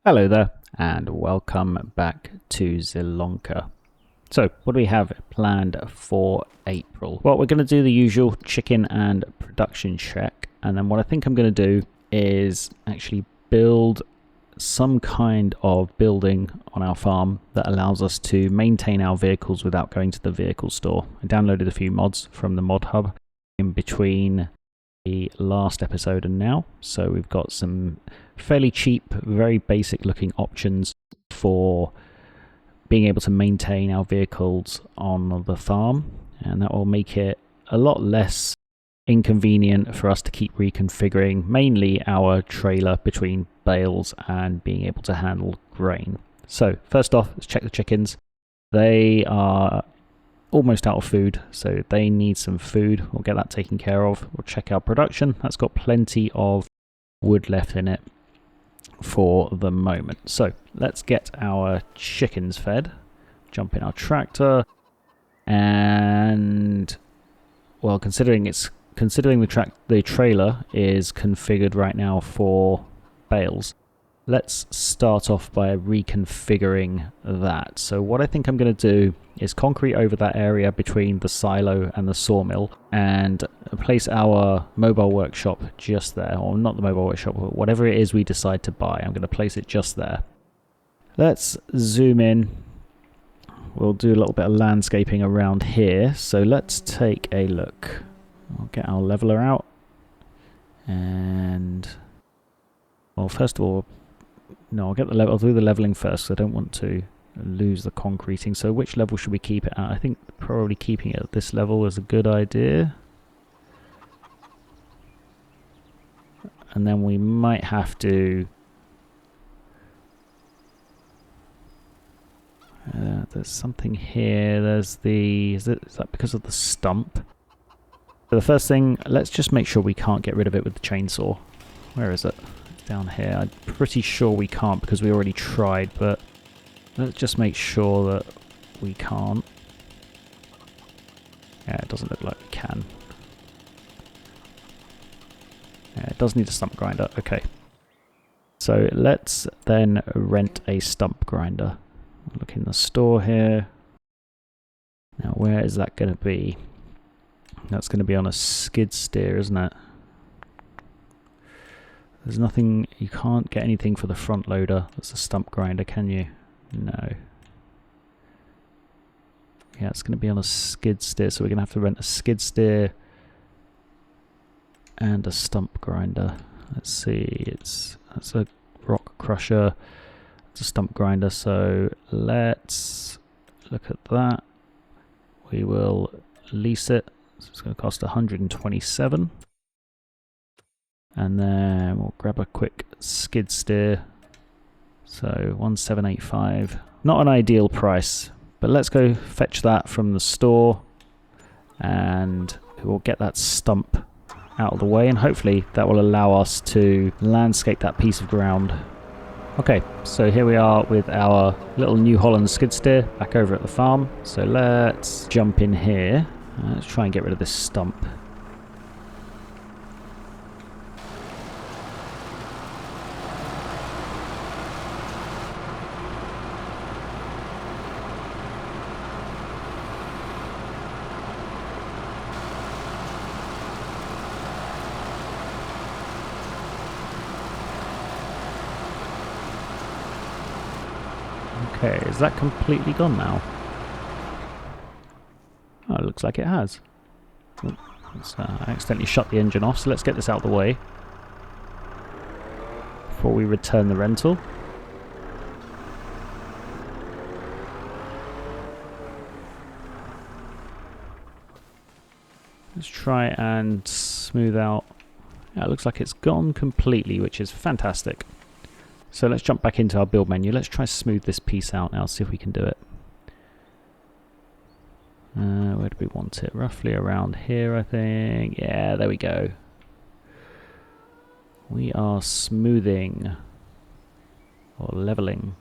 Hello there, and welcome back to Zielonka. So, what do we have planned for April? Well, we're going to do the usual chicken and production check, and then what I think I'm going to do is actually build some kind of building on our farm that allows us to maintain our vehicles without going to the vehicle store. I downloaded a few mods from the mod hub in between the last episode and now, so we've got some fairly cheap, very basic looking options for being able to maintain our vehicles on the farm, and that will make it a lot less inconvenient for us to keep reconfiguring mainly our trailer between bales and being able to handle grain. So first off, let's check the chickens. They are almost out of food, so they need some food. We'll get that taken care of. We'll check our production. That's got plenty of wood left in it for the moment. So let's get our chickens fed. Jump in our tractor, and well, considering the trailer is configured right now for bales, let's start off by reconfiguring that. So what I think I'm going to do is concrete over that area between the silo and the sawmill and place our mobile workshop just there. Or not the mobile workshop, but whatever it is we decide to buy, I'm going to place it just there. Let's zoom in. We'll do a little bit of landscaping around here. So let's take a look. I'll get our leveler out. And well, first of all, no, I'll do the leveling first, because I don't want to lose the concreting. So which level should we keep it at? I think probably keeping it at this level is a good idea. And then we might have to... there's something here. There's the... Is that because of the stump? So the first thing, let's just make sure we can't get rid of it with the chainsaw. Where is it? Down here. I'm pretty sure we can't because we already tried, but let's just make sure that we can't. Yeah, it doesn't look like we can. Yeah, it does need a stump grinder. Okay. So let's then rent a stump grinder. Look in the store here. Now, where is that going to be? That's going to be on a skid steer, isn't it? There's nothing, you can't get anything for the front loader. That's a stump grinder, can you? No. Yeah, it's going to be on a skid steer, so we're going to have to rent a skid steer and a stump grinder. Let's see, that's a rock crusher, it's a stump grinder, so let's look at that. We will lease it, so it's going to cost 127. And then we'll grab a quick skid steer. So 1785. Not an ideal price, but let's go fetch that from the store. And we'll get that stump out of the way. And hopefully that will allow us to landscape that piece of ground. Okay, so here we are with our little New Holland skid steer back over at the farm. So let's jump in here. Let's try and get rid of this stump. Okay, is that completely gone now? Oh, it looks like it has. I accidentally shut the engine off, so let's get this out of the way before we return the rental. Let's try and smooth out. Yeah, it looks like it's gone completely, which is fantastic. So let's jump back into our build menu. Let's try smooth this piece out now, see if we can do it. Where do we want it? Roughly around here, I think. Yeah, there we go. We are smoothing or leveling.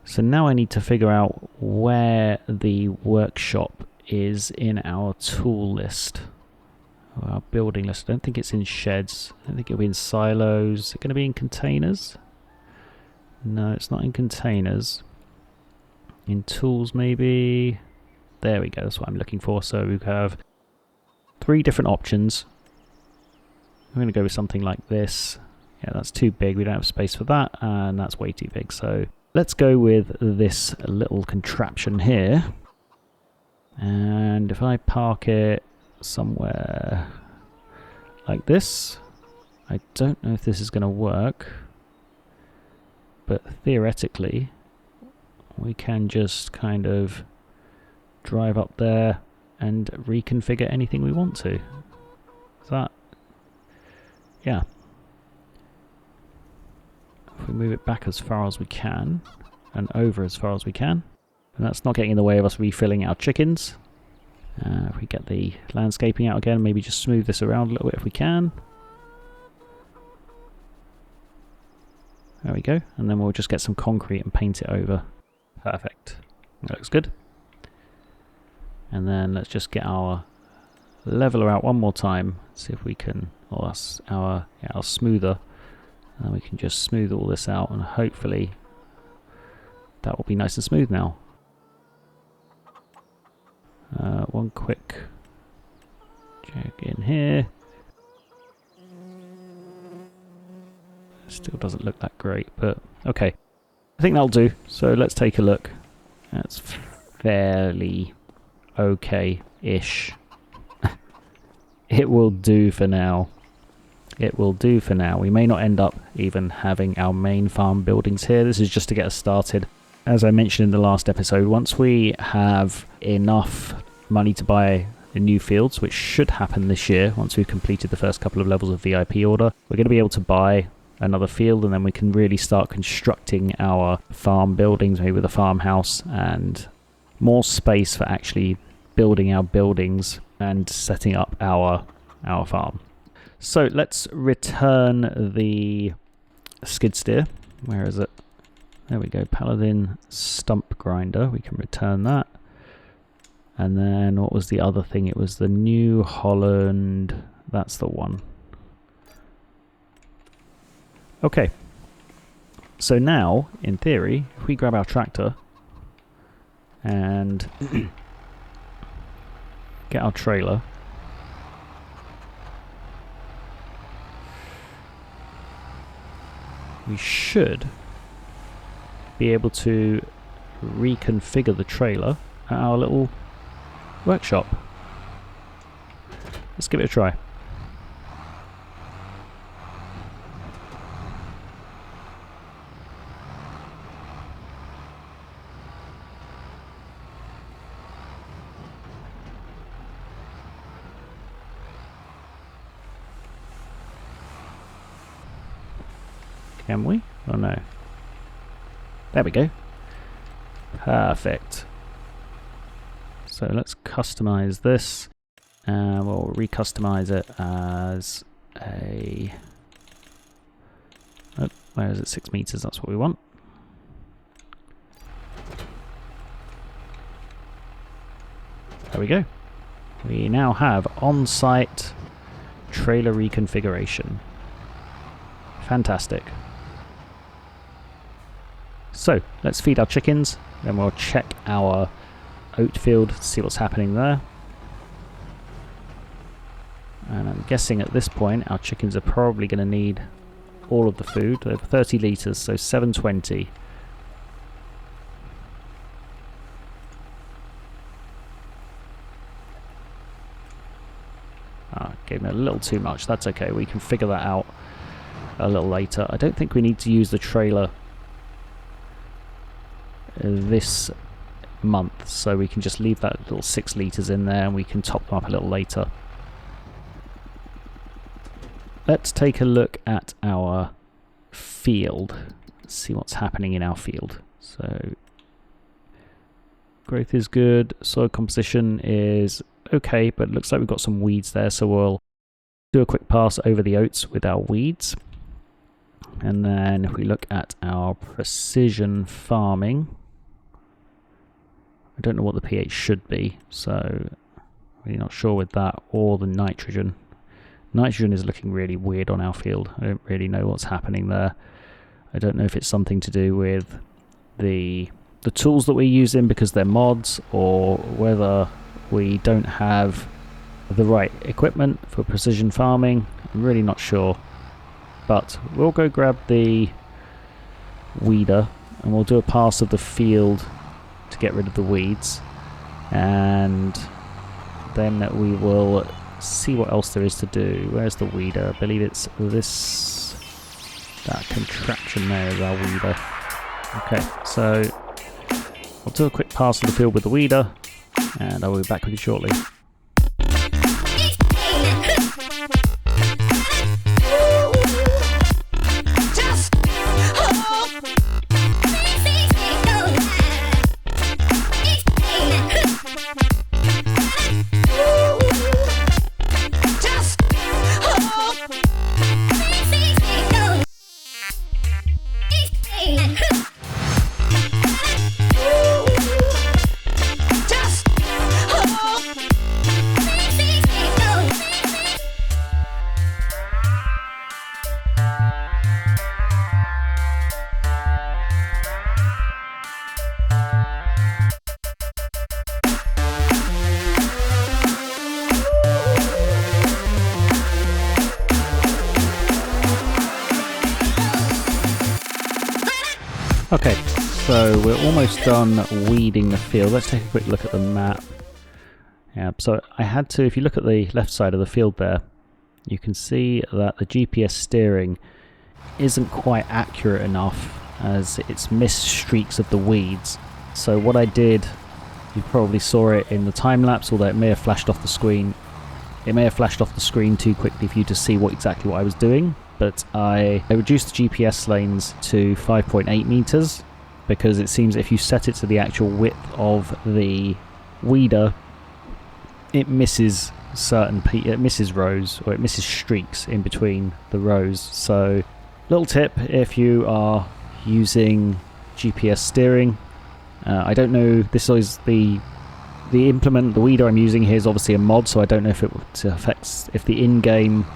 So now I need to figure out where the workshop is in our tool list. Our building list. I don't think it's in sheds. I don't think it'll be in silos. Is it going to be in containers? No, it's not in containers. In tools, maybe. There we go. That's what I'm looking for. So we have 3 different options. I'm going to go with something like this. Yeah, that's too big. We don't have space for that, and that's way too big. So let's go with this little contraption here. And if I park it somewhere like this, I don't know if this is going to work, but theoretically we can just kind of drive up there and reconfigure anything we want to. Is that... yeah. If we move it back as far as we can and over as far as we can, and that's not getting in the way of us refilling our chickens. If we get the landscaping out again, maybe just smooth this around a little bit if we can. There we go, and then we'll just get some concrete and paint it over. Perfect. That looks good. And then let's just get our leveler out one more time. See if we can, or that's our smoother. And we can just smooth all this out, and hopefully that will be nice and smooth now. One quick check in here. Still doesn't look that great, but okay. I think that'll do. So let's take a look. That's fairly okay-ish. It will do for now. It will do for now. We may not end up even having our main farm buildings here. This is just to get us started. As I mentioned in the last episode, once we have enough money to buy the new fields, which should happen this year, once we've completed the first couple of levels of VIP order, we're going to be able to buy another field, and then we can really start constructing our farm buildings, maybe with a farmhouse and more space for actually building our buildings and setting up our farm. So let's return the skid steer. Where is it? There we go. Paladin stump grinder. We can return that. And then what was the other thing? It was the New Holland. That's the one. Okay. So now, in theory, if we grab our tractor and get our trailer, we should be able to reconfigure the trailer at our little workshop. Let's give it a try. Can we? Oh no. There we go. Perfect. So let's customize this, and we'll recustomize it as a... oh, where is it? 6 meters, that's what we want. There we go. We now have on-site trailer reconfiguration. Fantastic. So let's feed our chickens, then we'll check our oat field to see what's happening there. And I'm guessing at this point our chickens are probably going to need all of the food. They have 30 litres, so 720. Gave me a little too much. That's okay, we can figure that out a little later. I don't think we need to use the trailer this month, so we can just leave that little 6 litres in there and we can top them up a little later. Let's take a look at our field, see what's happening in our field. So growth is good, soil composition is okay, but it looks like we've got some weeds there, so we'll do a quick pass over the oats with our weeds. And then if we look at our precision farming, I don't know what the pH should be, so really not sure with that, or the nitrogen. Nitrogen is looking really weird on our field. I don't really know what's happening there. I don't know if it's something to do with the tools that we're using because they're mods, or whether we don't have the right equipment for precision farming. I'm really not sure. But we'll go grab the weeder and we'll do a pass of the field to get rid of the weeds, and then we will see what else there is to do. Where's the weeder? I believe it's that contraption there is our weeder. Okay, so I'll do a quick pass of the field with the weeder, and I will be back with you shortly. Okay, so we're almost done weeding the field. Let's take a quick look at the map. Yeah, so I had to, if you look at the left side of the field there, you can see that the GPS steering isn't quite accurate enough, as it's missed streaks of the weeds. So what I did, you probably saw it in the time lapse, although it may have flashed off the screen. It may have flashed off the screen too quickly for you to see exactly what I was doing. But I reduced the GPS lanes to 5.8 meters, because it seems if you set it to the actual width of the weeder, it misses rows, or it misses streaks in between the rows. So, little tip if you are using GPS steering. I don't know, this is the implement, the weeder I'm using here is obviously a mod, so I don't know if it affects, if the in-game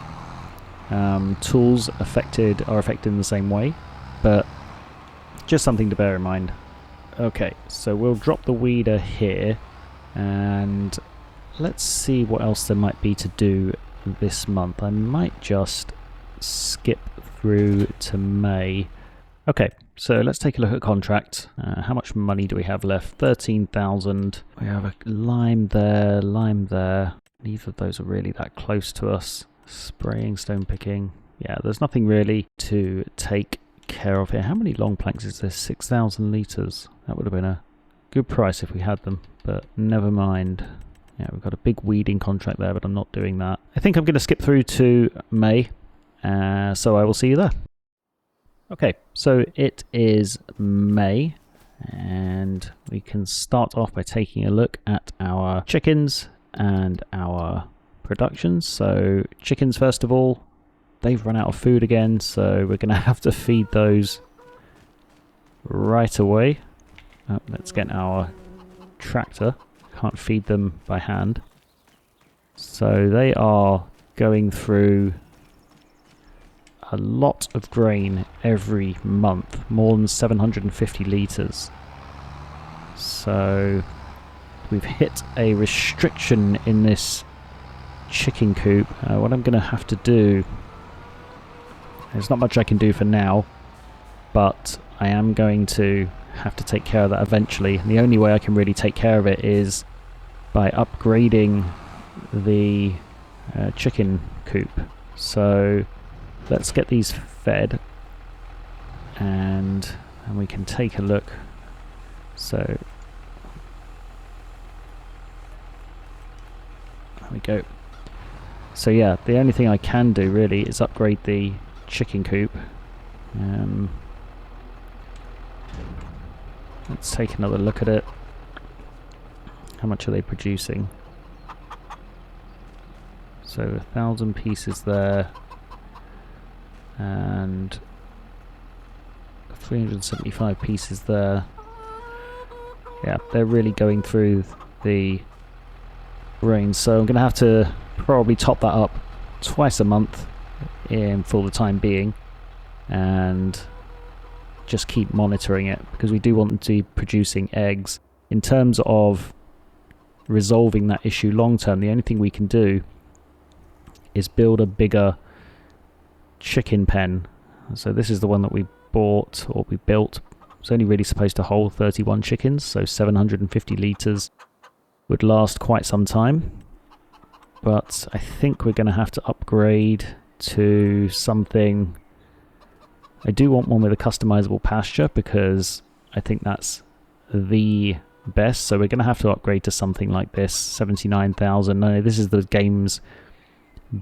tools are affected in the same way, but just something to bear in mind. Okay, so we'll drop the weeder here, and let's see what else there might be to do this month. I might just skip through to May. Okay, so let's take a look at contract. How much money do we have left? 13,000. We have a lime there, lime there. Neither of those are really that close to us. Spraying, stone picking. Yeah, there's nothing really to take care of here. How many long planks is this? 6,000 litres. That would have been a good price if we had them, but never mind. Yeah, we've got a big weeding contract there, but I'm not doing that. I think I'm going to skip through to May, so I will see you there. Okay, so it is May, and we can start off by taking a look at our chickens and our productions. So chickens, first of all, they've run out of food again, so we're going to have to feed those right away. Let's get our tractor. Can't feed them by hand. So they are going through a lot of grain every month, more than 750 litres. So we've hit a restriction in this chicken coop. What I'm going to have to do, there's not much I can do for now, but I am going to have to take care of that eventually. And the only way I can really take care of it is by upgrading the chicken coop. So let's get these fed, and we can take a look. So there we go. So yeah, the only thing I can do really is upgrade the chicken coop. Let's take another look at it. How much are they producing? So 1,000 pieces there, and 375 pieces there. Yeah, they're really going through the grain, so I'm going to have to probably top that up twice a month for the time being, and just keep monitoring it, because we do want them to be producing eggs. In terms of resolving that issue long term, the only thing we can do is build a bigger chicken pen. So this is the one that we bought, or we built. It's only really supposed to hold 31 chickens, so 750 litres would last quite some time. But I think we're going to have to upgrade to something. I do want one with a customizable pasture, because I think that's the best. So we're going to have to upgrade to something like this. 79,000. No, this is the game's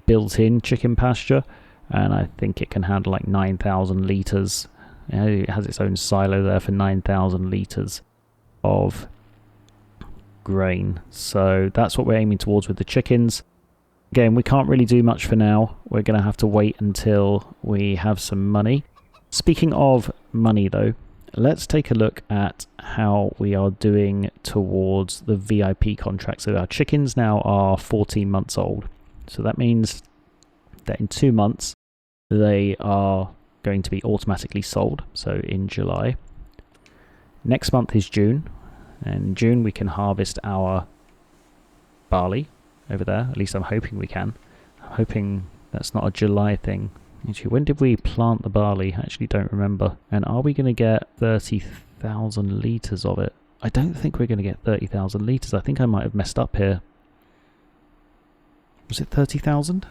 built-in chicken pasture, and I think it can handle like 9,000 litres. It has its own silo there for 9,000 litres of grain. So that's what we're aiming towards with the chickens. Again, we can't really do much for now. We're going to have to wait until we have some money. Speaking of money though, let's take a look at how we are doing towards the VIP contract. So our chickens now are 14 months old. So that means that in 2 months they are going to be automatically sold. So in July. Next month is June. And in June we can harvest our barley over there. At least I'm hoping we can. I'm hoping that's not a July thing. Actually, when did we plant the barley? I actually don't remember. And are we going to get 30,000 litres of it? I don't think we're going to get 30,000 litres. I think I might have messed up here. Was it 30,000?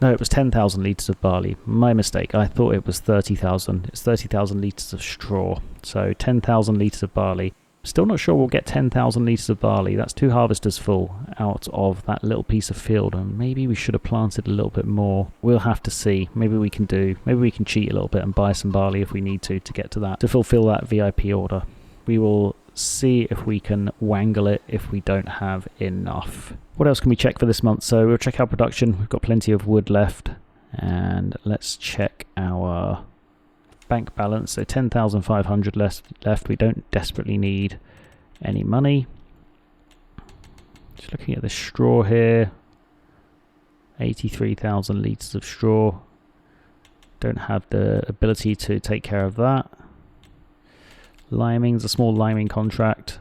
No, it was 10,000 litres of barley. My mistake. I thought it was 30,000. It's 30,000 litres of straw. So 10,000 litres of barley. Still not sure we'll get 10,000 litres of barley. That's 2 harvesters full out of that little piece of field, and maybe we should have planted a little bit more. We'll have to see. Maybe we can cheat a little bit and buy some barley if we need to get to that, to fulfill that VIP order. We will see if we can wangle it if we don't have enough. What else can we check for this month? So we'll check our production. We've got plenty of wood left, and let's check our bank balance. So 10,500 left. We don't desperately need any money. Just looking at the straw here, 83,000 litres of straw. Don't have the ability to take care of that. Liming's a small liming contract.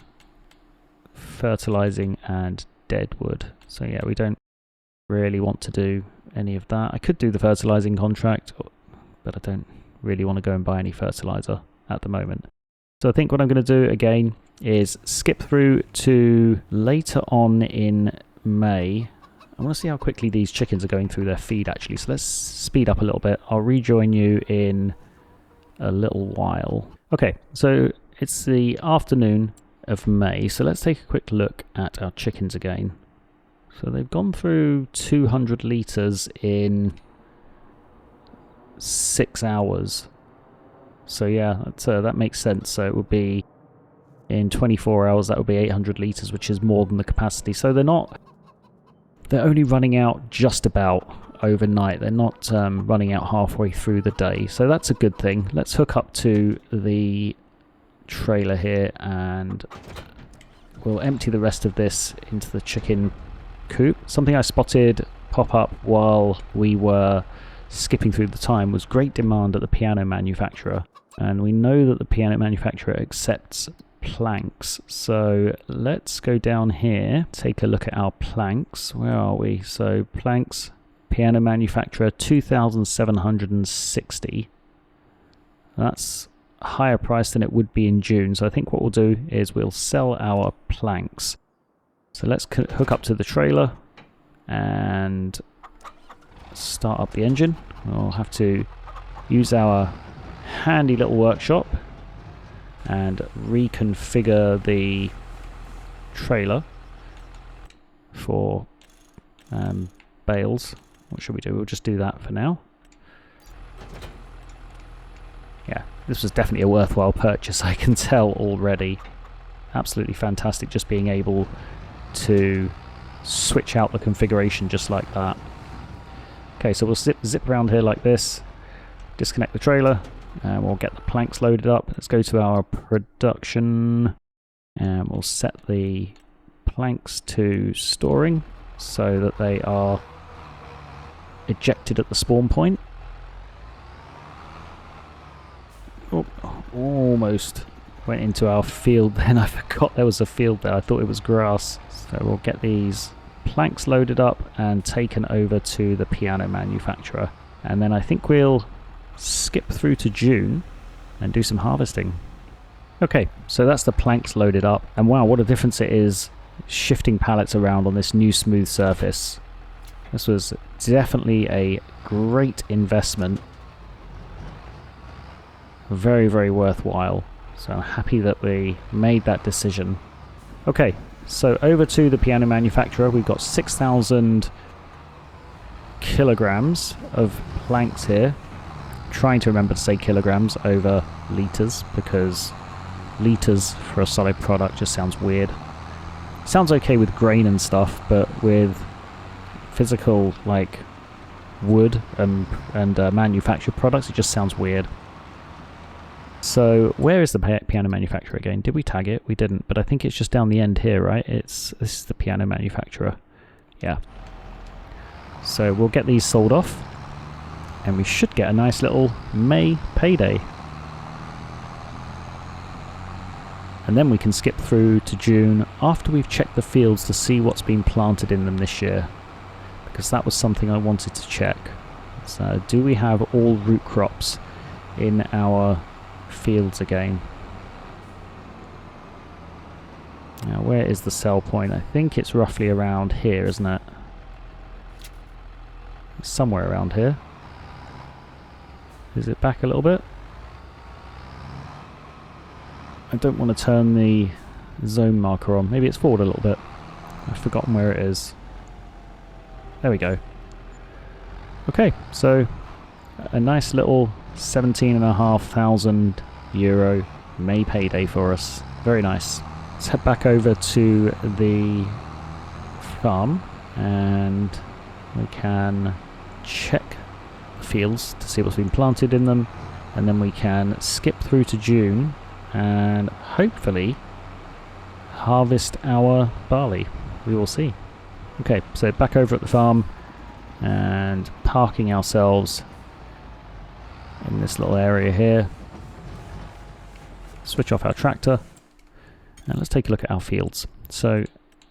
Fertilizing and dead wood. So yeah, we don't really want to do any of that. I could do the fertilizing contract, but I don't really want to go and buy any fertilizer at the moment. So I think what I'm going to do again is skip through to later on in May. I want to see how quickly these chickens are going through their feed actually. So let's speed up a little bit. I'll rejoin you in a little while. Okay, so it's the afternoon of May. So let's take a quick look at our chickens again. So they've gone through 200 litres in 6 hours. So yeah, that makes sense. So it would be in 24 hours, that would be 800 litres, which is more than the capacity. So they're only running out just about overnight. They're not running out halfway through the day. So that's a good thing. Let's hook up to the trailer here and we'll empty the rest of this into the chicken coop. Something I spotted pop up while we were skipping through the time was great demand at the piano manufacturer, and we know that the piano manufacturer accepts planks. So let's go down here, take a look at our planks. Where are we? So planks, piano manufacturer, 2,760. That's a higher price than it would be in June. So I think what we'll do is we'll sell our planks. So let's hook up to the trailer and start up the engine. We'll have to use our handy little workshop and reconfigure the trailer for bales. What should we do? We'll just do that for now. Yeah, this was definitely a worthwhile purchase, I can tell already. Absolutely fantastic just being able to switch out the configuration just like that. Okay, so we'll zip around here like this, disconnect the trailer, and we'll get the planks loaded up. Let's go to our production, and we'll set the planks to storing so that they are ejected at the spawn point. Oh, almost went into our field then. I forgot there was a field there. I thought it was grass. So we'll get these planks loaded up and taken over to the piano manufacturer. And then I think we'll skip through to June and do some harvesting. Okay, so that's the planks loaded up. And wow, what a difference it is shifting pallets around on this new smooth surface. This was definitely a great investment. Very, very worthwhile. So I'm happy that we made that decision. Okay, so over to the piano manufacturer. We've got 6,000 kilograms of planks here. Trying to remember to say kilograms over litres, because litres for a solid product just sounds weird. Sounds okay with grain and stuff, but with physical, like wood and manufactured products, it just sounds weird. So where is the piano manufacturer again? Did we tag it? We didn't, but I think it's just down the end here, right? This is the piano manufacturer. Yeah. So we'll get these sold off, and we should get a nice little May payday. And then we can skip through to June after we've checked the fields to see what's been planted in them this year, because that was something I wanted to check. So do we have all root crops in our fields again? Now where is the sell point? I think it's roughly around here, isn't it? It's somewhere around here. Is it back a little bit? I don't want to turn the zone marker on. Maybe it's forward a little bit. I've forgotten where it is. There we go. Okay, so a nice little €17,500 May payday for us. Very nice. Let's head back over to the farm and we can check the fields to see what's been planted in them, and then we can skip through to June and hopefully harvest our barley. We will see. Okay, so back over at the farm and parking ourselves in this little area here. Switch off our tractor and let's take a look at our fields. So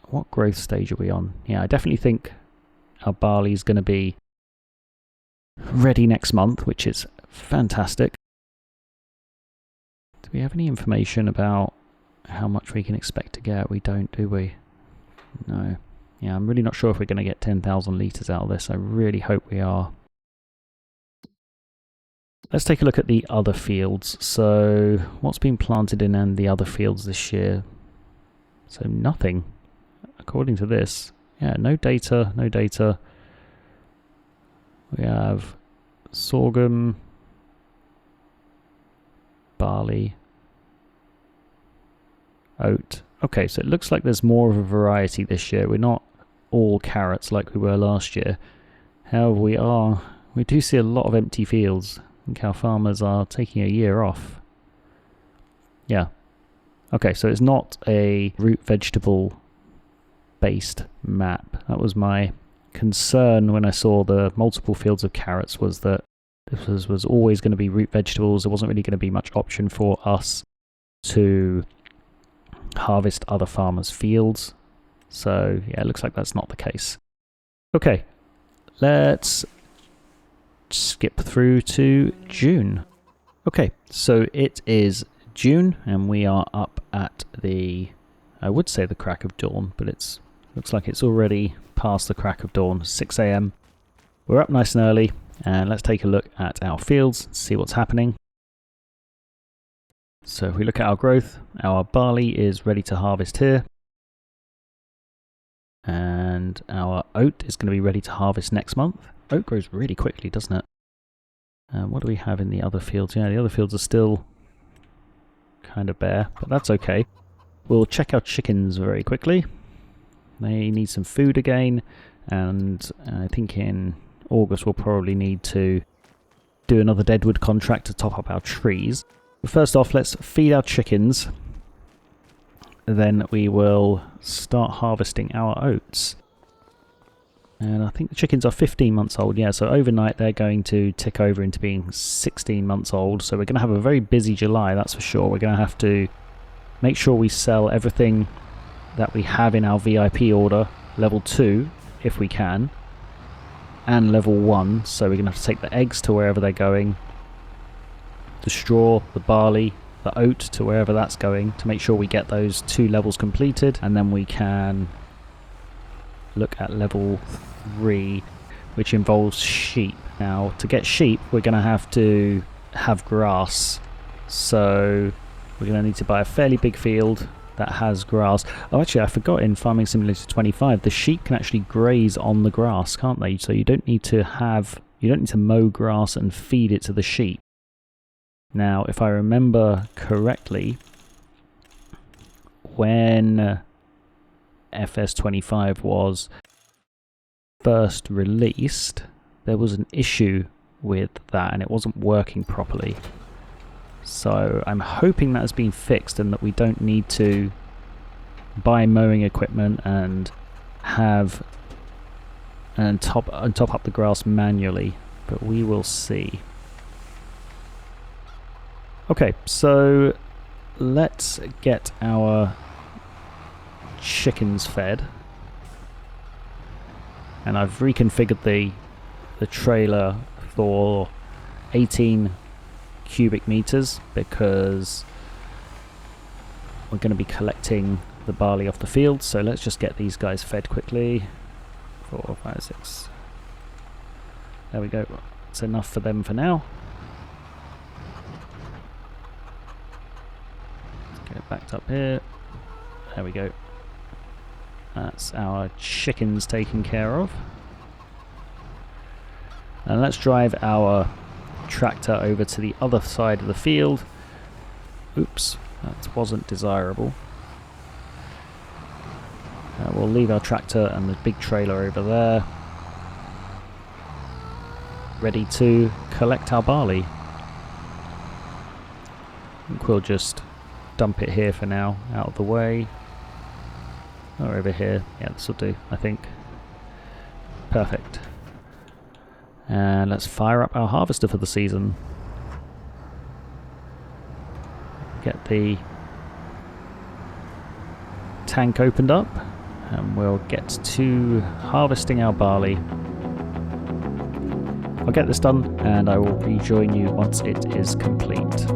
what growth stage are we on? Yeah, I definitely think our barley is going to be ready next month, which is fantastic. Do we have any information about how much we can expect to get? We don't, do we? No. Yeah, I'm really not sure if we're going to get 10,000 litres out of this. I really hope we are. Let's take a look at the other fields. So what's been planted in the other fields this year? So nothing, according to this. Yeah, no data, no data. We have sorghum, barley, oat. Okay, so it looks like there's more of a variety this year. We're not all carrots like we were last year. However, we do see a lot of empty fields. I think our farmers are taking a year off. Yeah. Okay, so it's not a root vegetable based map. That was my concern when I saw the multiple fields of carrots, was that this was always going to be root vegetables. There wasn't really going to be much option for us to harvest other farmers' fields. So yeah, it looks like that's not the case. Okay, let's skip through to June. Okay, so it is June and we are up at the, I would say the crack of dawn, but it looks like it's already past the crack of dawn, 6 AM. We're up nice and early, and let's take a look at our fields, see what's happening. So if we look at our growth, our barley is ready to harvest here. And our oat is going to be ready to harvest next month. Oat grows really quickly, doesn't it? What do we have in the other fields? Yeah, the other fields are still kind of bare, but that's okay. We'll check our chickens very quickly. They need some food again, and I think in August we'll probably need to do another deadwood contract to top up our trees. But first off, let's feed our chickens. Then we will start harvesting our oats. And I think the chickens are 15 months old. Yeah, so overnight they're going to tick over into being 16 months old. So we're going to have a very busy July, that's for sure. We're going to have to make sure we sell everything that we have in our VIP order, level 2, if we can, and level 1. So we're going to have to take the eggs to wherever they're going, the straw, the barley, the oat to wherever that's going, to make sure we get those 2 levels completed, and then we can look at level 3, which involves sheep. Now, to get sheep, we're going to have grass, so we're going to need to buy a fairly big field that has grass. Oh, actually, I forgot, in Farming Simulator 25, the sheep can actually graze on the grass, can't they? So you don't need to mow grass and feed it to the sheep. Now, if I remember correctly, when FS25 was first released, there was an issue with that and it wasn't working properly. So I'm hoping that has been fixed and that we don't need to buy mowing equipment and top up the grass manually, but we will see. Okay, so let's get our chickens fed, and I've reconfigured the trailer for 18 cubic meters because we're going to be collecting the barley off the field. So let's just get these guys fed quickly. 4, 5, 6. There we go. It's enough for them for now. Let's get backed up here. There we go. That's our chickens taken care of. And let's drive our tractor over to the other side of the field. Oops, that wasn't desirable. We'll leave our tractor and the big trailer over there, ready to collect our barley. I think we'll just dump it here for now, out of the way. Or over here. Yeah, this will do, I think. Perfect. And let's fire up our harvester for the season. Get the tank opened up and we'll get to harvesting our barley. I'll get this done and I will rejoin you once it is complete.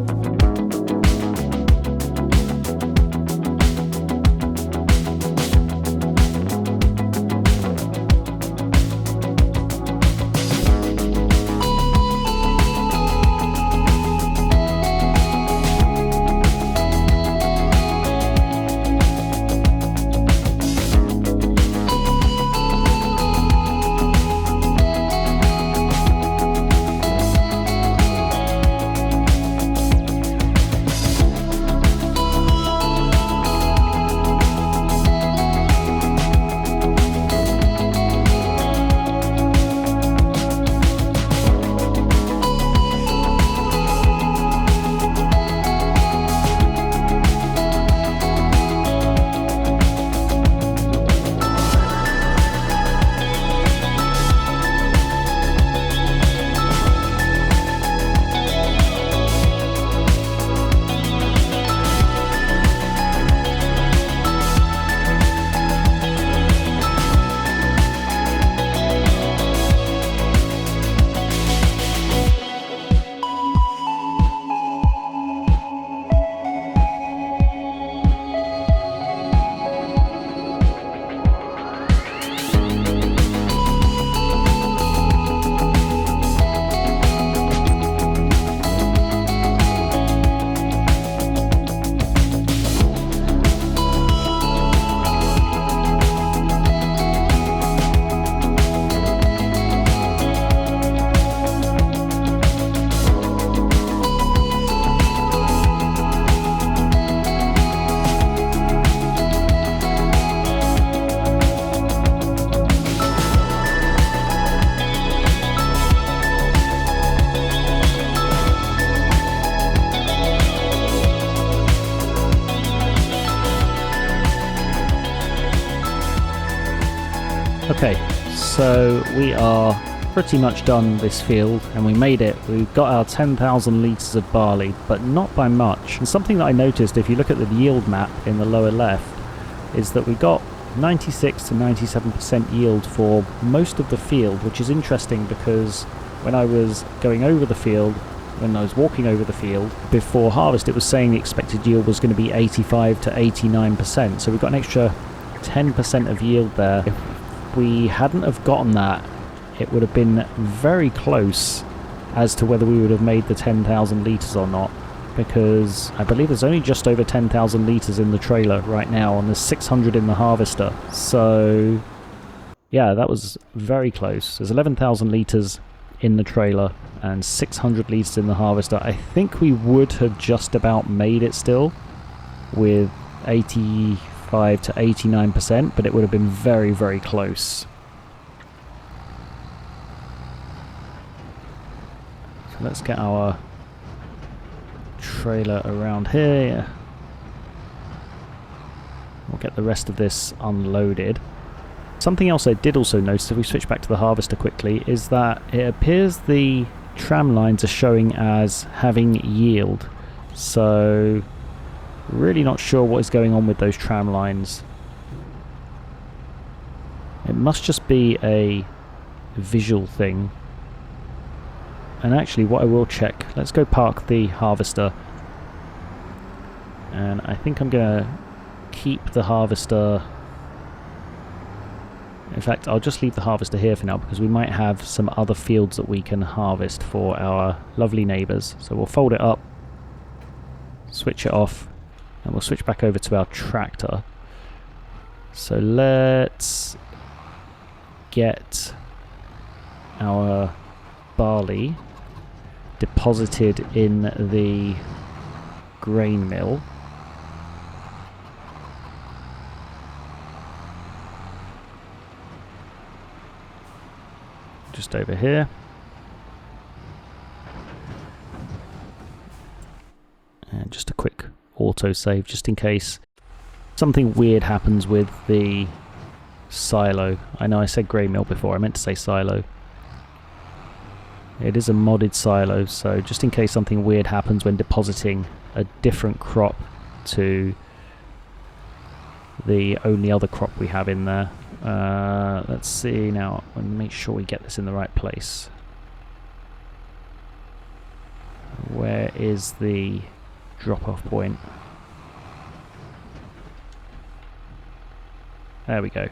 Okay, So we are pretty much done this field, and we made it. We've got our 10,000 litres of barley, but not by much. And something that I noticed, if you look at the yield map in the lower left, is that we got 96 to 97% yield for most of the field, which is interesting because when I was going over the field, when I was walking over the field before harvest, it was saying the expected yield was going to be 85 to 89%. So we got an extra 10% of yield there. If we hadn't have gotten that, it would have been very close as to whether we would have made the 10,000 litres or not, because I believe there's only just over 10,000 litres in the trailer right now, and there's 600 in the harvester. So yeah, that was very close. There's 11,000 litres in the trailer and 600 litres in the harvester. I think we would have just about made it still with 85 to 89%, but it would have been very, very close. So let's get our trailer around here. We'll get the rest of this unloaded. Something else I did also notice, if we switch back to the harvester quickly, is that it appears the tram lines are showing as having yield. So really not sure what is going on with those tram lines. It must just be a visual thing. And actually what I will check, let's go park the harvester. And I think I'm going to keep the harvester. In fact, I'll just leave the harvester here for now, because we might have some other fields that we can harvest for our lovely neighbours. So we'll fold it up, switch it off, and we'll switch back over to our tractor. So let's get our barley deposited in the grain mill. Just over here. And just a quick auto save just in case something weird happens with the silo. I know I said grain mill before, I meant to say silo. It is a modded silo, so just in case something weird happens when depositing a different crop to the only other crop we have in there. Let's see now, and make sure we get this in the right place. Where is the drop-off point? There we go.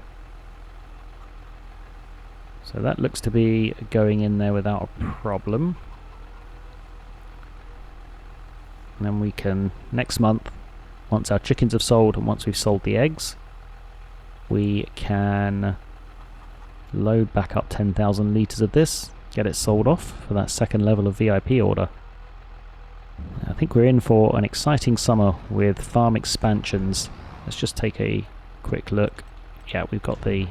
So that looks to be going in there without a problem. And then we can, next month, once our chickens have sold and once we've sold the eggs, we can load back up 10,000 litres of this, get it sold off for that second level of VIP order. I think we're in for an exciting summer with farm expansions. Let's just take a quick look. Yeah, we've got the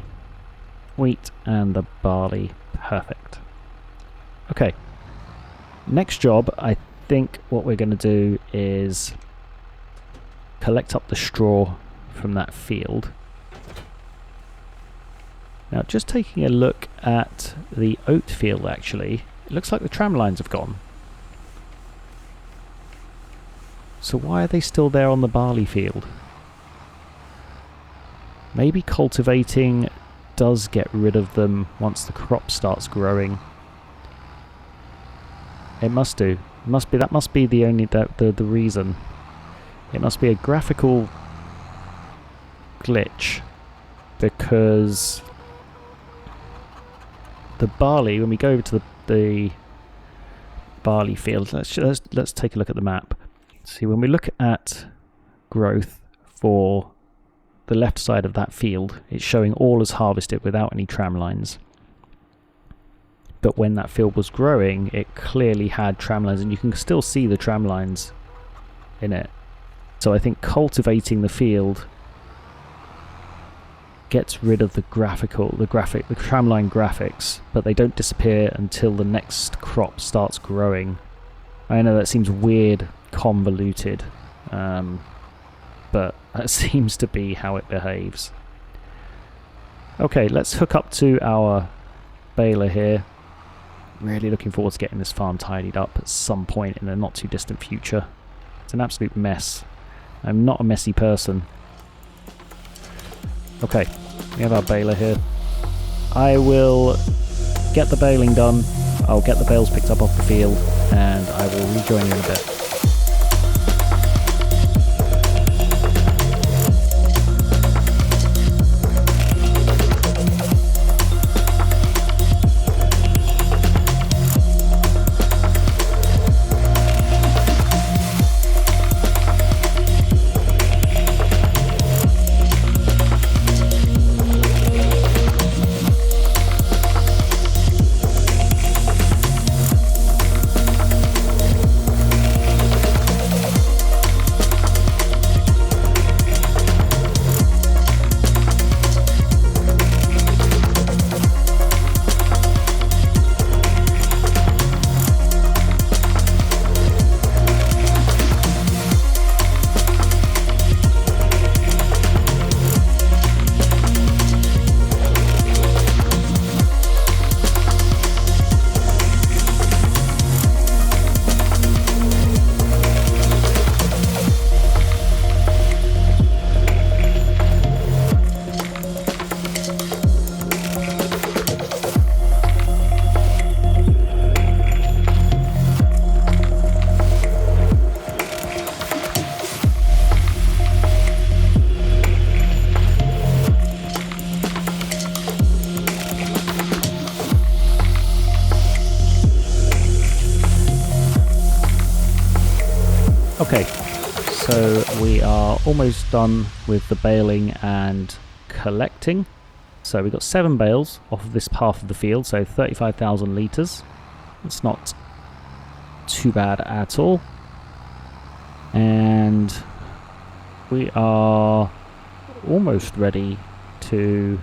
wheat and the barley. Perfect. Okay. Next job, I think what we're going to do is collect up the straw from that field. Now, just taking a look at the oat field, actually, it looks like the tram lines have gone. So why are they still there on the barley field? Maybe cultivating does get rid of them once the crop starts growing. It must do. That must be the only the reason. It must be a graphical glitch, because the barley, when we go over to the barley field, let's take a look at the map. See, when we look at growth for the left side of that field, it's showing all as harvested without any tram lines. But when that field was growing, it clearly had tram lines, and you can still see the tram lines in it. So I think cultivating the field gets rid of the tramline graphics, but they don't disappear until the next crop starts growing. I know that seems weird, convoluted, but that seems to be how it behaves. Okay, let's hook up to our baler here. Really looking forward to getting this farm tidied up at some point in the not too distant future. It's an absolute mess. I'm not a messy person. Okay, we have our baler here. I will get the baling done. I'll get the bales picked up off the field, and I will rejoin you in a bit. Okay, so we are almost done with the baling and collecting. So we've got 7 bales off of this half of the field, so 35,000 litres. It's not too bad at all. And we are almost ready to...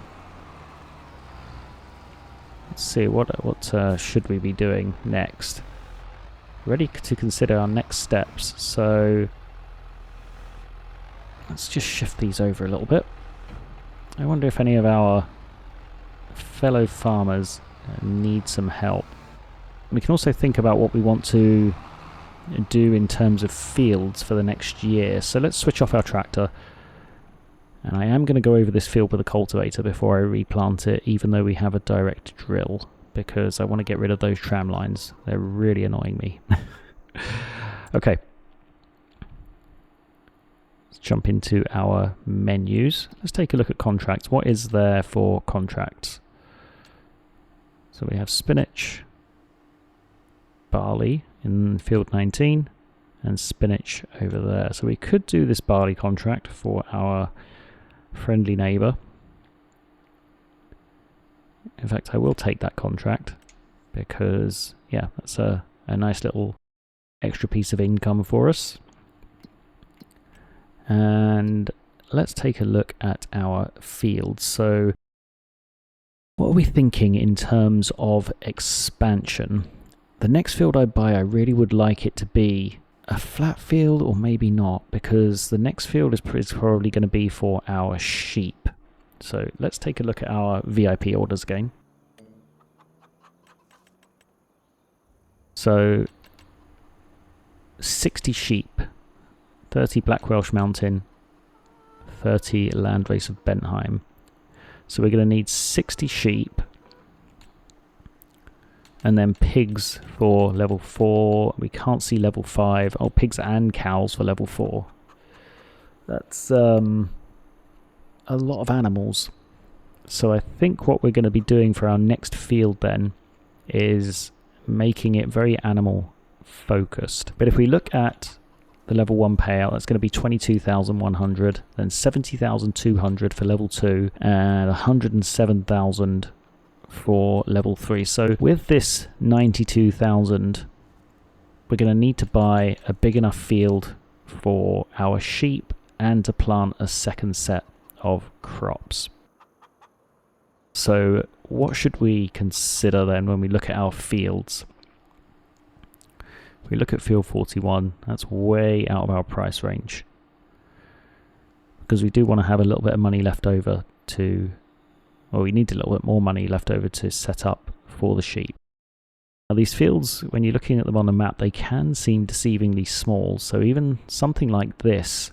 Let's see, what should we be doing next? Ready to consider our next steps, so let's just shift these over a little bit. I wonder if any of our fellow farmers need some help. We can also think about what we want to do in terms of fields for the next year. So let's switch off our tractor, and I am going to go over this field with a cultivator before I replant it, even though we have a direct drill, because I want to get rid of those tram lines. They're really annoying me. Okay. Let's jump into our menus. Let's take a look at contracts. What is there for contracts? So we have spinach, barley in field 19, and spinach over there. So we could do this barley contract for our friendly neighbour. In fact, I will take that contract because, yeah, that's a nice little extra piece of income for us. And let's take a look at our fields. So what are we thinking in terms of expansion? The next field I buy, I really would like it to be a flat field, or maybe not, because the next field is probably going to be for our sheep. So let's take a look at our VIP orders again. So 60 sheep, 30 Black Welsh Mountain, 30 Landrace of Bentheim. So we're going to need 60 sheep, and then pigs for level 4. We can't see level 5. Oh, pigs and cows for level 4. That's a lot of animals. So I think what we're going to be doing for our next field then is making it very animal focused. But if we look at the level 1 payout, that's going to be 22,100, then 70,200 for level 2, and 107,000 for level 3. So with this 92,000, we're going to need to buy a big enough field for our sheep and to plant a second set of crops. So what should we consider then when we look at our fields? If we look at field 41, that's way out of our price range, because we do want to have a little bit of money left over to, well, we need a little bit more money left over to set up for the sheep. Now these fields, when you're looking at them on the map, they can seem deceivingly small, so even something like this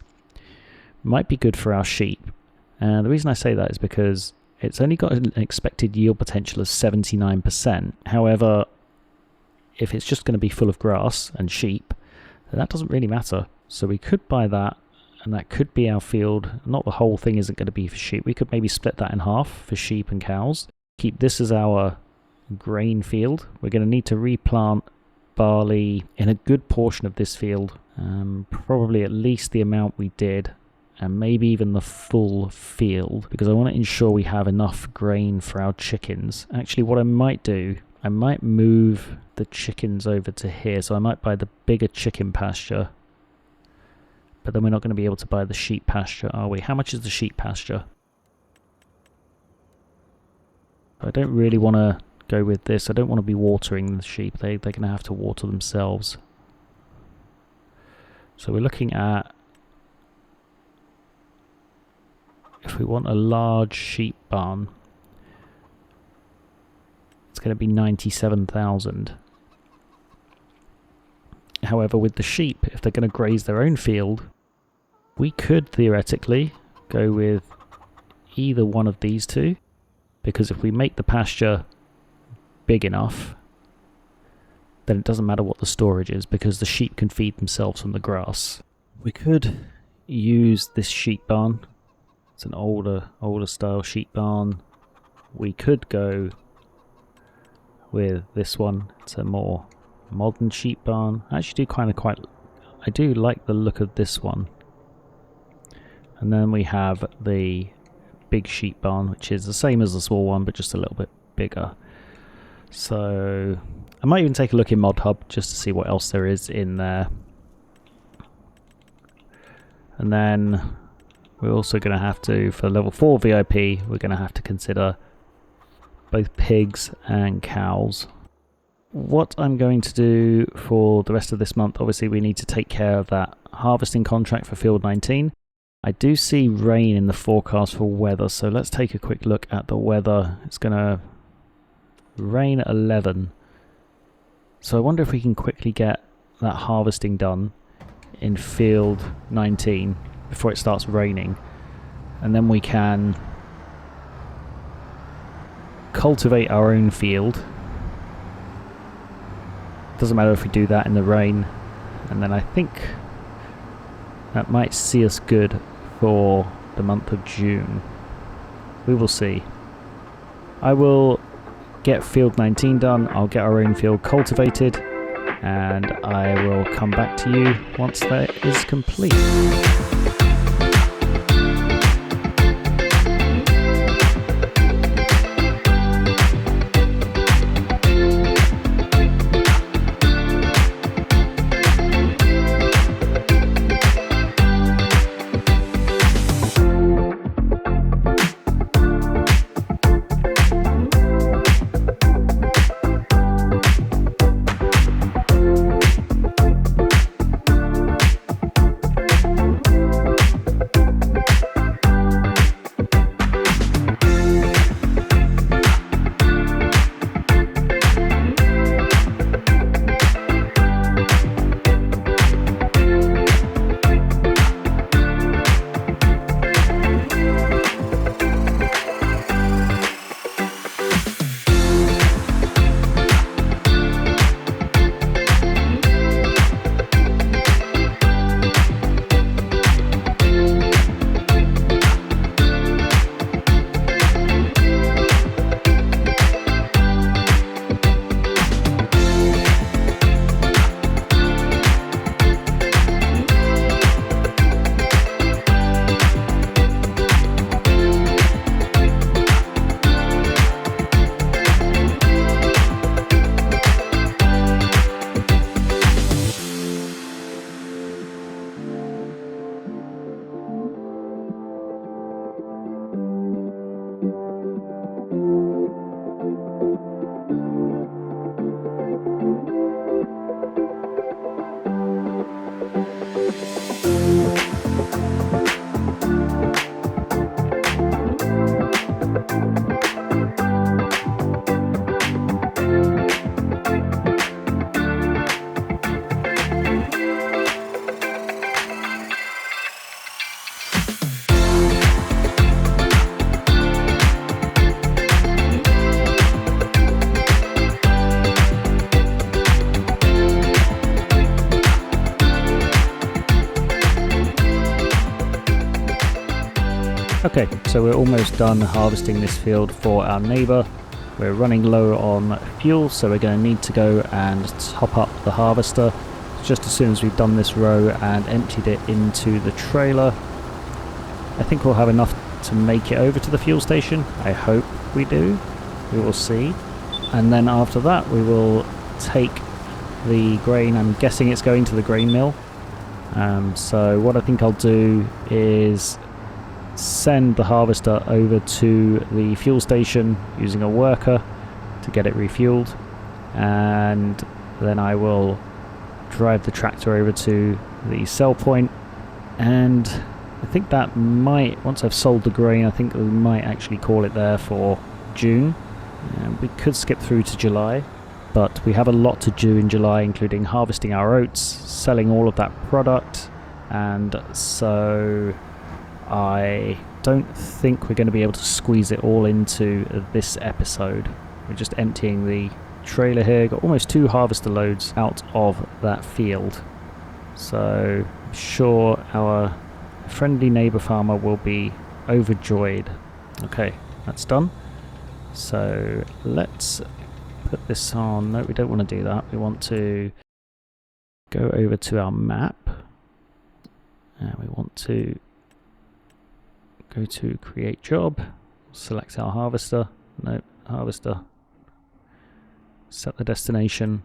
might be good for our sheep. And the reason I say that is because it's only got an expected yield potential of 79%. However, if it's just going to be full of grass and sheep, then that doesn't really matter. So we could buy that, and that could be our field. Not the whole thing isn't going to be for sheep. We could maybe split that in half for sheep and cows. Keep this as our grain field. We're going to need to replant barley in a good portion of this field. Probably at least the amount we did, and maybe even the full field, because I want to ensure we have enough grain for our chickens. Actually, what I might do, I might move the chickens over to here, so I might buy the bigger chicken pasture, but then we're not going to be able to buy the sheep pasture, are we? How much is the sheep pasture? I don't really want to go with this. I don't want to be watering the sheep. They're going to have to water themselves. So we're looking at, if we want a large sheep barn, it's going to be 97,000. However, with the sheep, if they're going to graze their own field, we could theoretically go with either one of these two, because if we make the pasture big enough, then it doesn't matter what the storage is, because the sheep can feed themselves from the grass. We could use this sheep barn. It's an older style sheep barn. We could go with this one. It's a more modern sheep barn. I actually I do like the look of this one. And then we have the big sheep barn, which is the same as the small one, but just a little bit bigger. So I might even take a look in Mod Hub just to see what else there is in there. And then we're also going to have to, for level 4 VIP, we're going to have to consider both pigs and cows. What I'm going to do for the rest of this month, obviously we need to take care of that harvesting contract for Field 19. I do see rain in the forecast for weather, so let's take a quick look at the weather. It's going to rain at 11. So I wonder if we can quickly get that harvesting done in Field 19 before it starts raining, and then we can cultivate our own field. Doesn't matter if we do that in the rain, and then I think that might see us good for the month of June. We will see. I will get Field 19 done, I'll get our own field cultivated, and I will come back to you once that is complete. Okay, so we're almost done harvesting this field for our neighbour. We're running low on fuel, so we're going to need to go and top up the harvester just as soon as we've done this row and emptied it into the trailer. I think we'll have enough to make it over to the fuel station. I hope we do. We will see. And then after that we will take the grain. I'm guessing it's going to the grain mill. So what I think I'll do is send the harvester over to the fuel station using a worker to get it refueled, and then I will drive the tractor over to the sell point, and I think that might, once I've sold the grain, I think we might actually call it there for June. We could skip through to July, but we have a lot to do in July, including harvesting our oats, selling all of that product, and so I don't think we're going to be able to squeeze it all into this episode. We're just emptying the trailer here, got almost 2 harvester loads out of that field, so I'm sure our friendly neighbour farmer will be overjoyed. Okay, that's done. So let's put this on. No, we don't want to do that. We want to go over to our map, and we want to go to create job, select our harvester. No, harvester. Set the destination,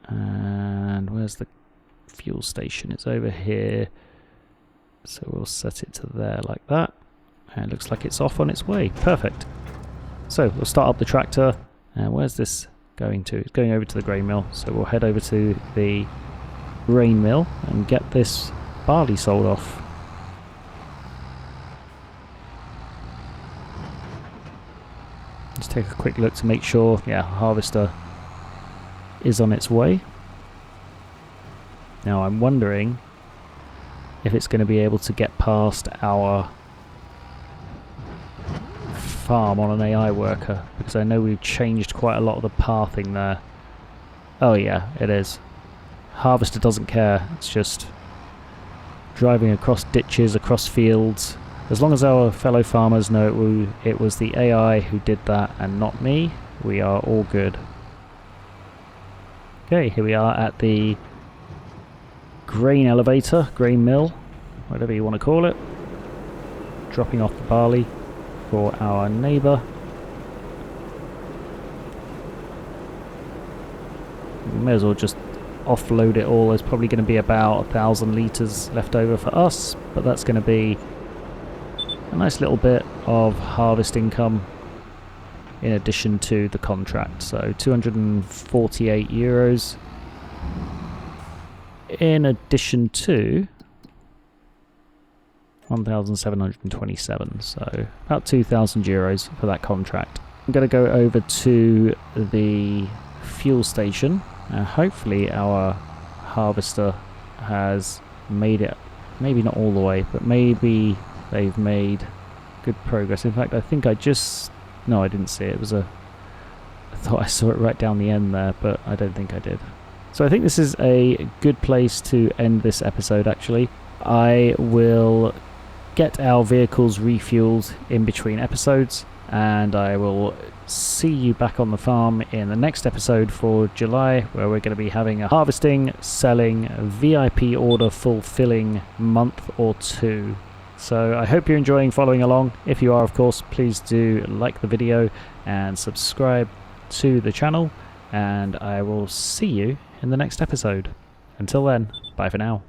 and where's the fuel station? It's over here, so we'll set it to there like that, and it looks like it's off on its way. Perfect. So we'll start up the tractor, and where's this going to? It's going over to the grain mill, so we'll head over to the grain mill and get this barley sold off. Let's take a quick look to make sure, yeah, harvester is on its way. Now I'm wondering if it's going to be able to get past our farm on an AI worker, because I know we've changed quite a lot of the pathing there. Oh yeah, it is. Harvester doesn't care, it's just driving across ditches, across fields. As long as our fellow farmers know it was the AI who did that and not me, we are all good. Okay, here we are at the grain elevator, grain mill, whatever you want to call it. Dropping off the barley for our neighbour. May as well just offload it all. There's probably going to be about 1,000 litres left over for us, but that's going to be a nice little bit of harvest income in addition to the contract. So 248 euros in addition to 1,727, so about 2,000 euros for that contract. I'm going to go over to the fuel station. Hopefully our harvester has made it, maybe not all the way, but maybe they've made good progress. In fact, I think I didn't see it. I thought I saw it right down the end there, but I don't think I did. So I think this is a good place to end this episode, actually. I will get our vehicles refueled in between episodes, and I will see you back on the farm in the next episode for July, where we're going to be having a harvesting, selling, VIP order fulfilling month or 2. So I hope you're enjoying following along. If you are, of course, please do like the video and subscribe to the channel, and I will see you in the next episode. Until then, bye for now.